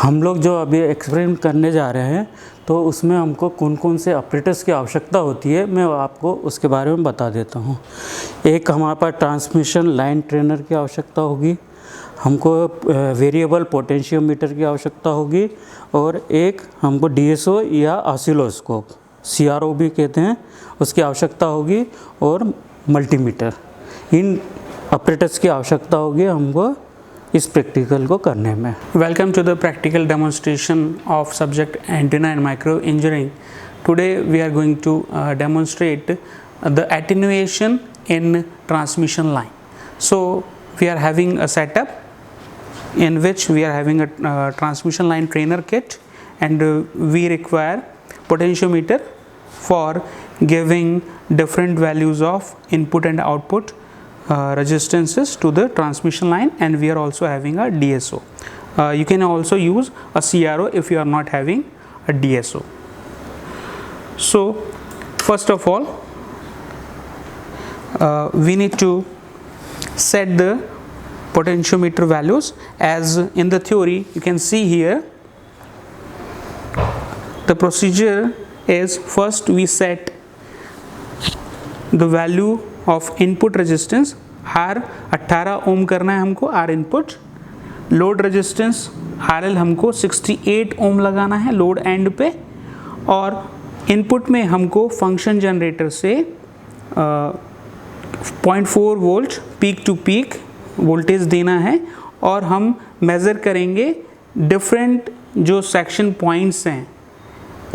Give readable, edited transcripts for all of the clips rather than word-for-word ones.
हम लोग जो अभी एक्सपेरिमेंट करने जा रहे हैं तो उसमें हमको कौन कौन से ऑपरेटर्स की आवश्यकता होती है मैं आपको उसके बारे में बता देता हूँ। एक हमारे पास ट्रांसमिशन लाइन ट्रेनर की आवश्यकता होगी, हमको वेरिएबल पोटेंशियोमीटर की आवश्यकता होगी और एक हमको डीएसओ या ऑसिलोस्कोप CRO भी कहते हैं उसकी आवश्यकता होगी और मल्टीमीटर। इन ऑपरेटर्स की आवश्यकता होगी हमको इस प्रैक्टिकल को करने में। Welcome to the practical demonstration of subject antenna and micro engineering. Today we are going to demonstrate the attenuation in transmission line. So we are having a setup in which we are having a transmission line trainer kit, and we require potentiometer for giving different values of input and output resistances to the transmission line, and we are also having a DSO. You can also use a CRO if you are not having a DSO. So first of all we need to set the potentiometer values. As in the theory you can see here, the procedure is first we set the value of input resistance R 18 ओम करना है हमको R input, load resistance RL हमको 68 ओम लगाना है load and पे, और input में हमको फंक्शन जनरेटर से 0.4 volt peak to peak voltage देना है, और हम मेज़र करेंगे डिफरेंट जो सेक्शन पॉइंट्स हैं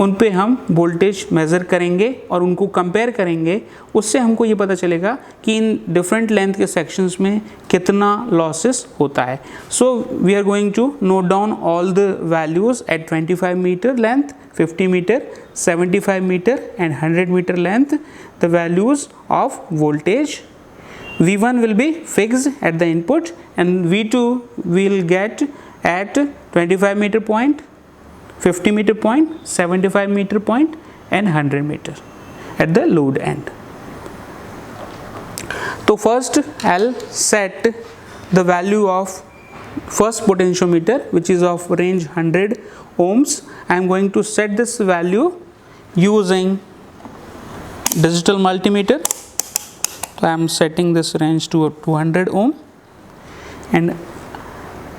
उन पे हम वोल्टेज मेज़र करेंगे और उनको कंपेयर करेंगे। उससे हमको ये पता चलेगा कि इन डिफरेंट लेंथ के सेक्शंस में कितना लॉसेस होता है। So we are going to note down all the values at 25 metre length, 50 metre, 75 metre and 100 metre length, the values of voltage. V1 will be fixed at the input and V2 will get at 25 meter point, 50 meter point, 75 meter point and 100 meter at the load end. So first I'll set the value of first potentiometer, which is of range 100 ohms. I am going to set this value using digital multimeter. So I am setting this range to 200 ohm, and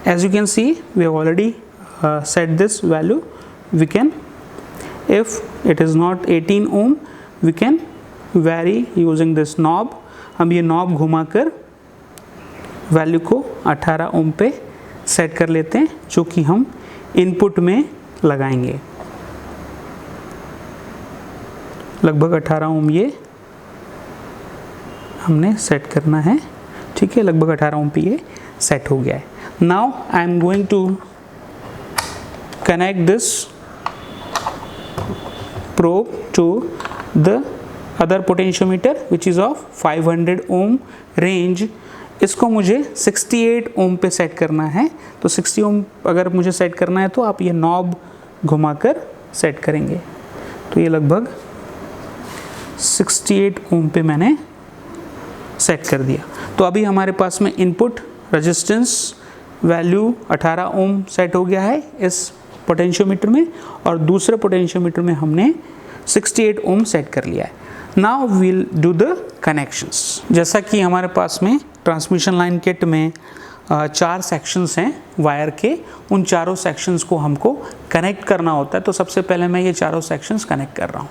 as you can see we have already set this value. We can, if it is not 18 ohm, we can vary using this knob. हम ये knob घुमाकर value को 18 ओम पे set कर लेते हैं, जो कि हम इनपुट में लगाएंगे। लगभग 18 ओम ये हमने सेट करना है, ठीक है। लगभग 18 ओम पे ये सेट हो गया है। Now I am going to connect this probe to the other potentiometer which is of 500 ohm range. इसको मुझे 68 ओम पे सेट करना है। तो 60 ओम अगर मुझे सेट करना है तो आप ये नॉब घुमाकर सेट करेंगे। तो ये लगभग 68 ओम पे मैंने सेट कर दिया। तो अभी हमारे पास में इनपुट रेजिस्टेंस वैल्यू 18 ओम सेट हो गया है इस पोटेंशियोमीटर में, और दूसरे पोटेंशियोमीटर में हमने 68 ओम सेट कर लिया है। Now we'll do the connections. जैसा कि हमारे पास में ट्रांसमिशन लाइन किट में 4 सेक्शंस हैं वायर के, उन चारों सेक्शंस को हमको कनेक्ट करना होता है। तो सबसे पहले मैं ये चारों सेक्शंस कनेक्ट कर रहा हूँ।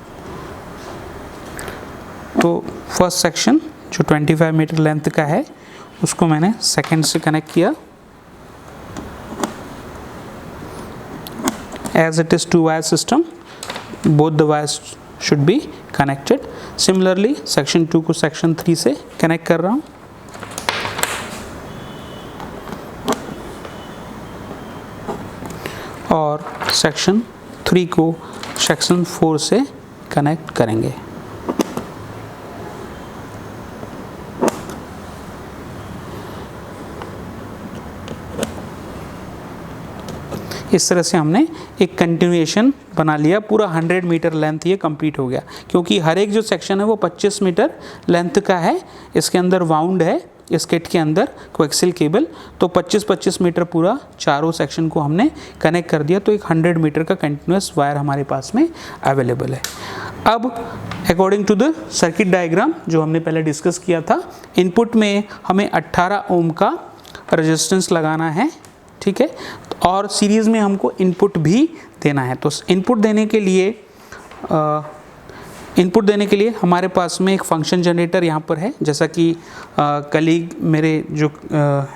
तो फर्स्ट सेक्शन जो 25 मीटर लेंथ का है उसको मैंने सेकेंड से कनेक्ट किया। As it is 2-wire system, both the wires should be connected. Similarly, section 2 को section 3 से connect कर रहा हूँ, और section 3 को section 4 से connect करेंगे। इस तरह से हमने एक कंटिन्यूएशन बना लिया। पूरा 100 मीटर लेंथ ये कंप्लीट हो गया, क्योंकि हर एक जो सेक्शन है वो 25 मीटर लेंथ का है। इसके अंदर वाउंड है इस किट के अंदर कोएक्सियल केबल। तो 25-25 मीटर पूरा चारों सेक्शन को हमने कनेक्ट कर दिया, तो एक 100 मीटर का कंटिन्यूस वायर हमारे पास में अवेलेबल है। अब according to the circuit diagram जो हमने पहले डिस्कस किया था, इनपुट में हमें 18 ओम का रेजिस्टेंस लगाना है, ठीक है, और सीरीज़ में हमको इनपुट भी देना है। तो इनपुट देने के लिए हमारे पास में एक फंक्शन जनरेटर यहाँ पर है, जैसा कि कलीग मेरे जो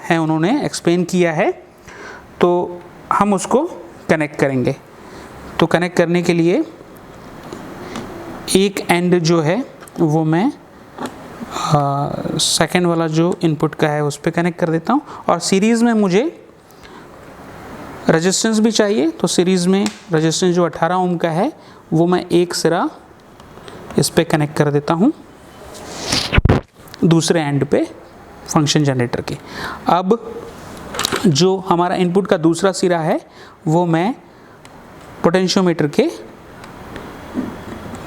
हैं उन्होंने एक्सप्लेन किया है। तो हम उसको कनेक्ट करेंगे। तो कनेक्ट करने के लिए एक एंड जो है वो मैं सेकेंड वाला जो इनपुट का है उस पर कनेक्ट कर देता हूँ, और सीरीज़ में मुझे रेजिस्टेंस भी चाहिए। तो सीरीज़ में रेजिस्टेंस जो 18 ओम का है वो मैं एक सिरा इस पे कनेक्ट कर देता हूँ दूसरे एंड पे फंक्शन जनरेटर के। अब जो हमारा इनपुट का दूसरा सिरा है वो मैं पोटेंशियोमीटर के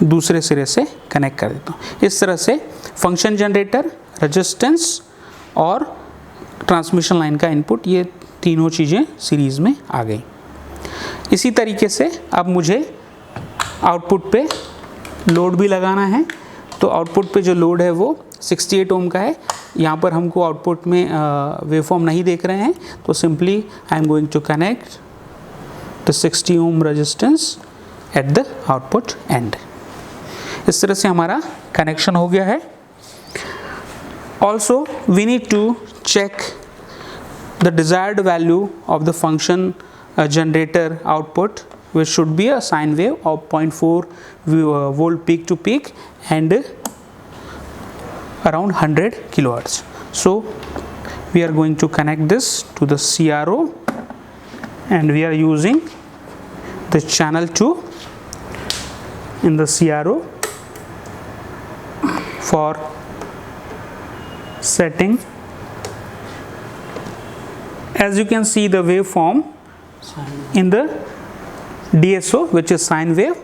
दूसरे सिरे से कनेक्ट कर देता हूँ। इस तरह से फंक्शन जनरेटर, रेजिस्टेंस और ट्रांसमिशन लाइन का इनपुट, ये तीनों चीज़ें सीरीज़ में आ गई। इसी तरीके से अब मुझे आउटपुट पे लोड भी लगाना है। तो आउटपुट पे जो लोड है वो 68 ओम का है। यहाँ पर हमको आउटपुट में वेवफॉर्म नहीं देख रहे हैं, तो simply I am going to connect the 60 ohm resistance at the output end. इस तरह से हमारा कनेक्शन हो गया है। Also we need to check the desired value of the function generator output, which should be a sine wave of 0.4 volt peak to peak and around 100 kilohertz. So we are going to connect this to the CRO, and we are using the channel 2 in the CRO for setting. As you can see the waveform in the DSO, which is sine wave,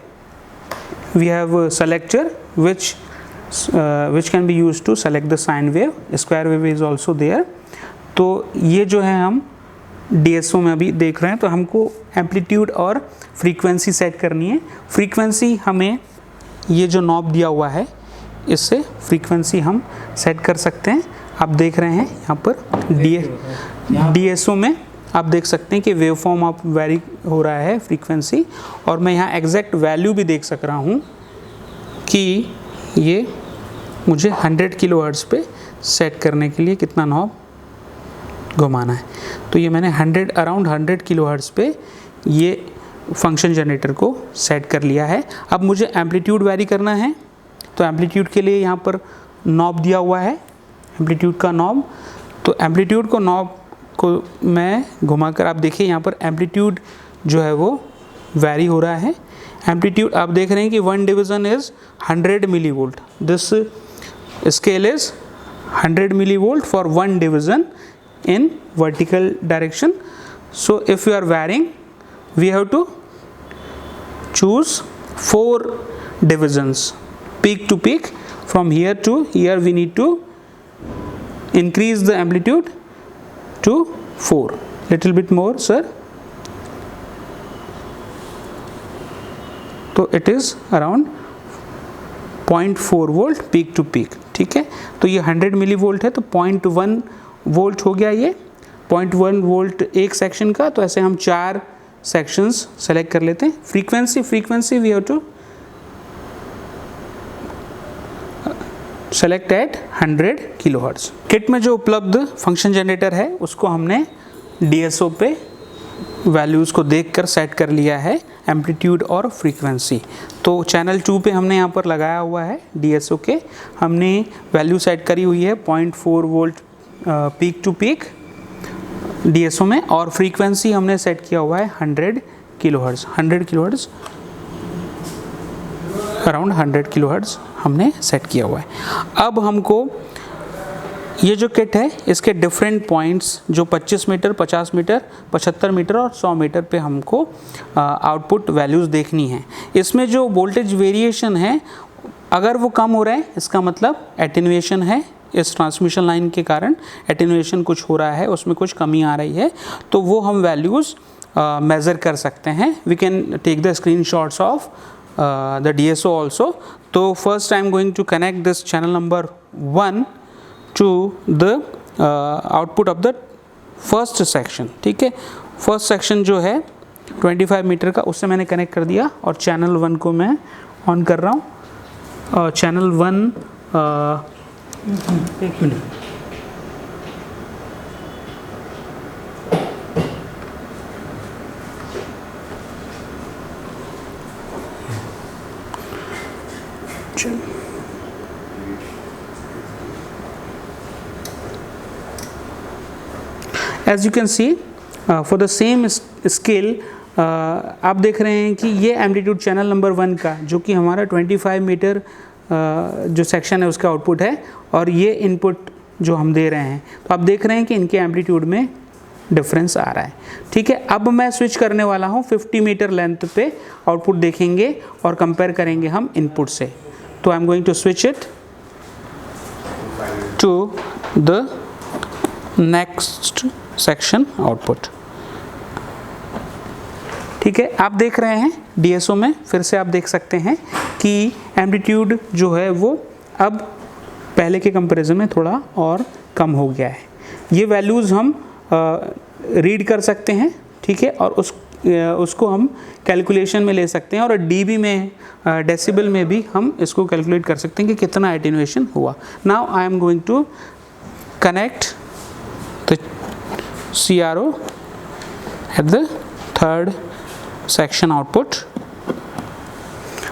we have a selector which can be used to select the sine wave. Square wave is also there. तो ये जो है हम DSO में अभी देख रहे हैं, तो हमको एम्पलीट्यूड और फ्रीक्वेंसी सेट करनी है। फ्रीक्वेंसी हमें ये जो नॉब दिया हुआ है इससे फ्रीक्वेंसी हम सेट कर सकते हैं। आप देख रहे हैं यहाँ पर DSO में आप देख सकते हैं कि वेवफॉर्म आप वेरी हो रहा है फ्रीक्वेंसी, और मैं यहाँ एग्जैक्ट वैल्यू भी देख सक रहा हूँ कि ये मुझे 100 किलोहर्ट्ज़ पे सेट करने के लिए कितना नॉब घुमाना है। तो ये मैंने अराउंड 100 किलोहर्ट्ज़ पे ये फंक्शन जनरेटर को सेट कर लिया है। अब मुझे एम्पलीट्यूड वैरी करना है, तो एम्पलीट्यूड के लिए यहाँ पर नॉब दिया हुआ है, एम्पलीट्यूड का नॉब। तो एम्पलीट्यूड को नॉब को मैं घुमाकर, आप देखिए यहाँ पर एम्पलीट्यूड जो है वो वैरी हो रहा है। एम्पलीट्यूड आप देख रहे हैं कि 1 division is 100 millivolt. This scale is 100 millivolt for 1 division in vertical direction. So if you are varying, we have to choose 4 divisions peak to peak. From here to here we need to increase the amplitude to 4, little bit more sir. तो it is around 0.4 volt peak to peak, ठीक है। तो ये 100 milli volt है, तो 0.1 volt हो गया ये 0.1 वोल्ट एक सेक्शन का। तो ऐसे हम 4 सेक्शंस सेलेक्ट कर लेते हैं। Frequency we have to select at 100 kilohertz. Kit में जो उपलब्ध फंक्शन जनरेटर है उसको हमने DSO पे वैल्यूज़ को देखकर सेट कर लिया है, एम्पलीट्यूड और फ्रीक्वेंसी। तो चैनल 2 पे हमने यहाँ पर लगाया हुआ है DSO के, हमने वैल्यू सेट करी हुई है 0.4 volt peak to peak DSO में, और फ्रीक्वेंसी हमने सेट किया हुआ है 100 किलोहर्ट्ज़। 100 किलोहर्ट्ज़, अराउंड 100 किलोहर्ट्ज़ हमने सेट किया हुआ है। अब हमको ये जो किट है इसके डिफरेंट पॉइंट्स जो 25 मीटर, 50 मीटर, 75 मीटर और 100 मीटर पे हमको आउटपुट वैल्यूज़ देखनी है। इसमें जो वोल्टेज वेरिएशन है अगर वो कम हो रहा है इसका मतलब एटेन्यूएशन है इस ट्रांसमिशन लाइन के कारण एटेन्यूएशन कुछ हो रहा है, उसमें कुछ कमी आ रही है, तो वो हम वैल्यूज़ मेज़र कर सकते हैं. We can take the screenshots of the DSO also. तो first I am going to connect this channel number 1 to the output of the first section. ठीक है, फर्स्ट सेक्शन जो है 25 मीटर का, उससे मैंने कनेक्ट कर दिया और चैनल 1 को मैं ऑन कर रहा हूँ. चैनल 1 एक minute, as you can see for the same scale आप देख रहे हैं कि ये एम्पलीट्यूड चैनल नंबर 1 का, जो कि हमारा 25 मीटर जो सेक्शन है उसका आउटपुट है, और ये इनपुट जो हम दे रहे हैं, तो आप देख रहे हैं कि इनके एम्पलीट्यूड में डिफरेंस आ रहा है. ठीक है, अब मैं स्विच करने वाला हूँ 50 मीटर लेंथ पे, आउटपुट देखेंगे और कंपेयर करेंगे हम इनपुट से. तो I am going to switch it to the next section output. ठीक है, आप देख रहे हैं DSO में, फिर से आप देख सकते हैं कि एम्पलीट्यूड जो है वो अब पहले के कंपैरिजन में थोड़ा और कम हो गया है. ये वैल्यूज़ हम रीड कर सकते हैं. ठीक है, और उसको हम कैलकुलेशन में ले सकते हैं, और dB में, डेसिबल में भी हम इसको कैलकुलेट कर सकते हैं कि कितना एटेन्यूएशन हुआ. Now I am going to connect the CRO at the third section output.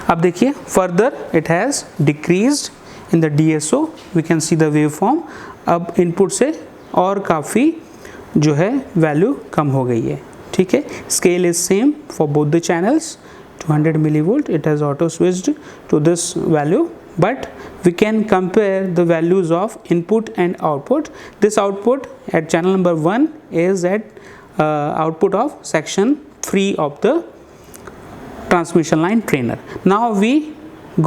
अब देखिए, further it has decreased in the DSO. We can see the waveform. अब इनपुट से और काफ़ी जो है वैल्यू कम हो गई है. ठीक है, scale is same for both the channels. 200 millivolt, it has auto switched to this value, but we can compare the values of input and output. This output at channel number 1 is at output of section 3 of the transmission line trainer. Now we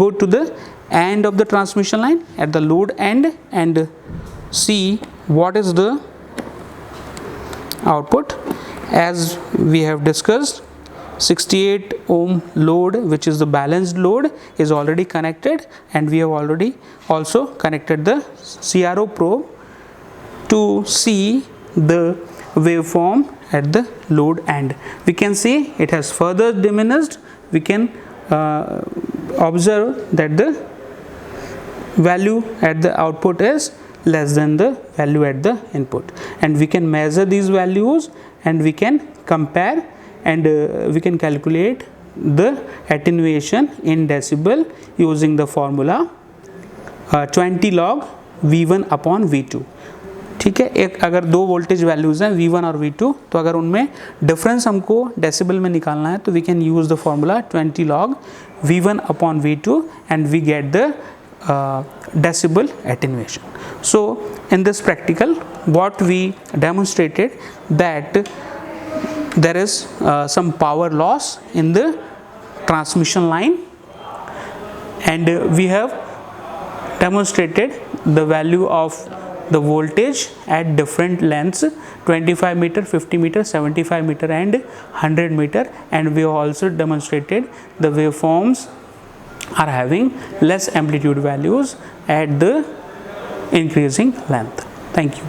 go to the end of the transmission line at the load end and see what is the output. As we have discussed, 68 ohm load, which is the balanced load, is already connected, and we have already also connected the CRO probe to see the waveform at the load end. We can see it has further diminished. We can observe that the value at the output is less than the value at the input, and we can measure these values and we can compare, and we can calculate the attenuation in decibel using the formula 20 log V1 upon V2. ठीक है, एक अगर दो voltage values हैं V1 और V2, तो अगर उनमें डिफरेंस हमको डेसिबल में निकालना है, तो we can use the formula 20 log V1 upon V2 and we get the decibel attenuation. So in this practical, what we demonstrated that there is some power loss in the transmission line, and we have demonstrated the value of the voltage at different lengths, 25 meter, 50 meter, 75 meter and 100 meter, and we have also demonstrated the waveforms are having less amplitude values at the increasing length. Thank you.